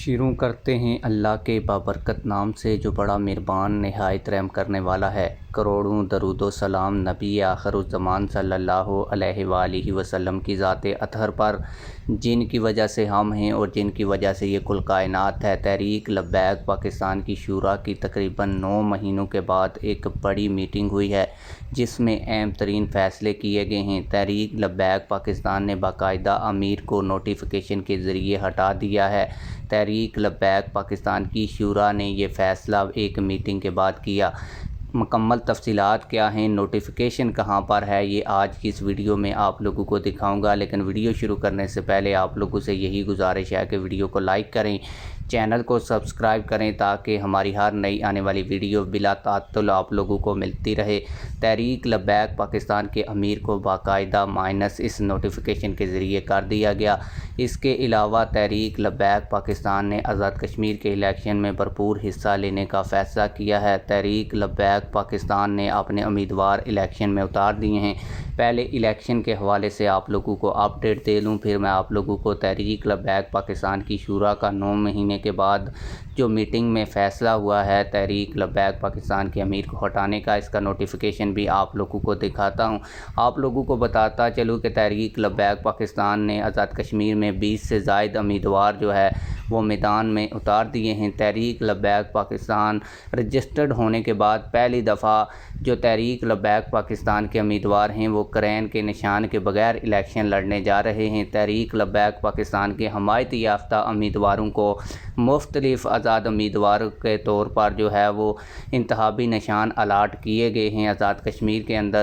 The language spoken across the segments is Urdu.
شروع کرتے ہیں اللہ کے بابرکت نام سے جو بڑا مہربان نہایت رحم کرنے والا ہے۔ کروڑوں درود و سلام نبی آخر الزمان صلی اللہ علیہ وآلہ وسلم کی ذات اطہر پر، جن کی وجہ سے ہم ہیں اور جن کی وجہ سے یہ کل کائنات ہے۔ تحریک لبیک پاکستان کی شورا کی تقریباً 9 مہینوں کے بعد ایک بڑی میٹنگ ہوئی ہے جس میں اہم ترین فیصلے کیے گئے ہیں۔ تحریک لبیک پاکستان نے باقاعدہ امیر کو نوٹیفیکیشن کے ذریعے ہٹا دیا ہے۔ تحریک لبیک پاکستان کی شورا نے یہ فیصلہ ایک میٹنگ کے بعد کیا۔ مکمل تفصیلات کیا ہیں، نوٹیفیکیشن کہاں پر ہے، یہ آج کی اس ویڈیو میں آپ لوگوں کو دکھاؤں گا۔ لیکن ویڈیو شروع کرنے سے پہلے آپ لوگوں سے یہی گزارش ہے کہ ویڈیو کو لائک کریں، چینل کو سبسکرائب کریں تاکہ ہماری ہر نئی آنے والی ویڈیو بلا تعطل آپ لوگوں کو ملتی رہے۔ تحریک لبیک پاکستان کے امیر کو باقاعدہ مائنس اس نوٹیفیکیشن کے ذریعے کر دیا گیا۔ اس کے علاوہ تحریک لبیک پاکستان نے آزاد کشمیر کے الیکشن میں بھرپور حصہ لینے کا فیصلہ کیا ہے۔ تحریک لبیک پاکستان نے اپنے امیدوار الیکشن میں اتار دیے ہیں۔ پہلے الیکشن کے حوالے سے آپ لوگوں کو اپڈیٹ دے دوں، پھر میں آپ لوگوں کو تحریک لبیک پاکستان کی شورا کا 9 مہینے کے بعد جو میٹنگ میں فیصلہ ہوا ہے تحریک لبیک پاکستان کے امیر کو ہٹانے کا، اس کا نوٹیفیکیشن بھی آپ لوگوں کو دکھاتا ہوں۔ آپ لوگوں کو بتاتا چلوں کہ تحریک لبیک پاکستان نے آزاد کشمیر میں 20 سے زائد امیدوار جو ہے وہ میدان میں اتار دیے ہیں۔ تحریک لبیک پاکستان رجسٹرڈ ہونے کے بعد پہلی دفعہ جو تحریک لبیک پاکستان کے امیدوار ہیں وہ کرین کے نشان کے بغیر الیکشن لڑنے جا رہے ہیں۔ تحریک لبیک پاکستان کے حمایت یافتہ امیدواروں کو مختلف آزاد امیدواروں کے طور پر جو ہے وہ انتخابی نشان الاٹ کیے گئے ہیں آزاد کشمیر کے اندر۔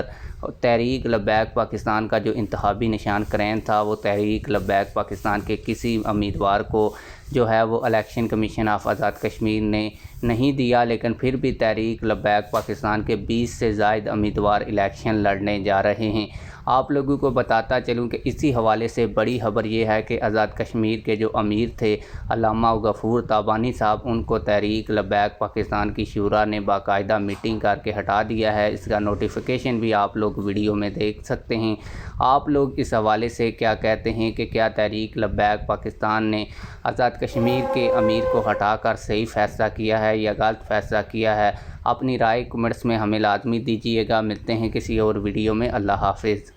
تحریک لبیک پاکستان کا جو انتخابی نشان کرین تھا وہ تحریک لبیک پاکستان کے کسی امیدوار کو جو ہے وہ election commission of Azad Kashmir نے نہیں دیا، لیکن پھر بھی تحریک لبیک پاکستان کے 20 سے زائد امیدوار الیکشن لڑنے جا رہے ہیں۔ آپ لوگوں کو بتاتا چلوں کہ اسی حوالے سے بڑی خبر یہ ہے کہ آزاد کشمیر کے جو امیر تھے علامہ غفور تابانی صاحب، ان کو تحریک لبیک پاکستان کی شورا نے باقاعدہ میٹنگ کر کے ہٹا دیا ہے۔ اس کا نوٹیفیکیشن بھی آپ لوگ ویڈیو میں دیکھ سکتے ہیں۔ آپ لوگ اس حوالے سے کیا کہتے ہیں کہ کیا تحریک لبیک پاکستان نے آزاد کشمیر کے امیر کو ہٹا کر صحیح فیصلہ کیا ہے یا غلط فیصلہ کیا ہے؟ اپنی رائے کمنٹس میں ہمیں لازمی دیجیے گا۔ ملتے ہیں کسی اور ویڈیو میں۔ اللہ حافظ۔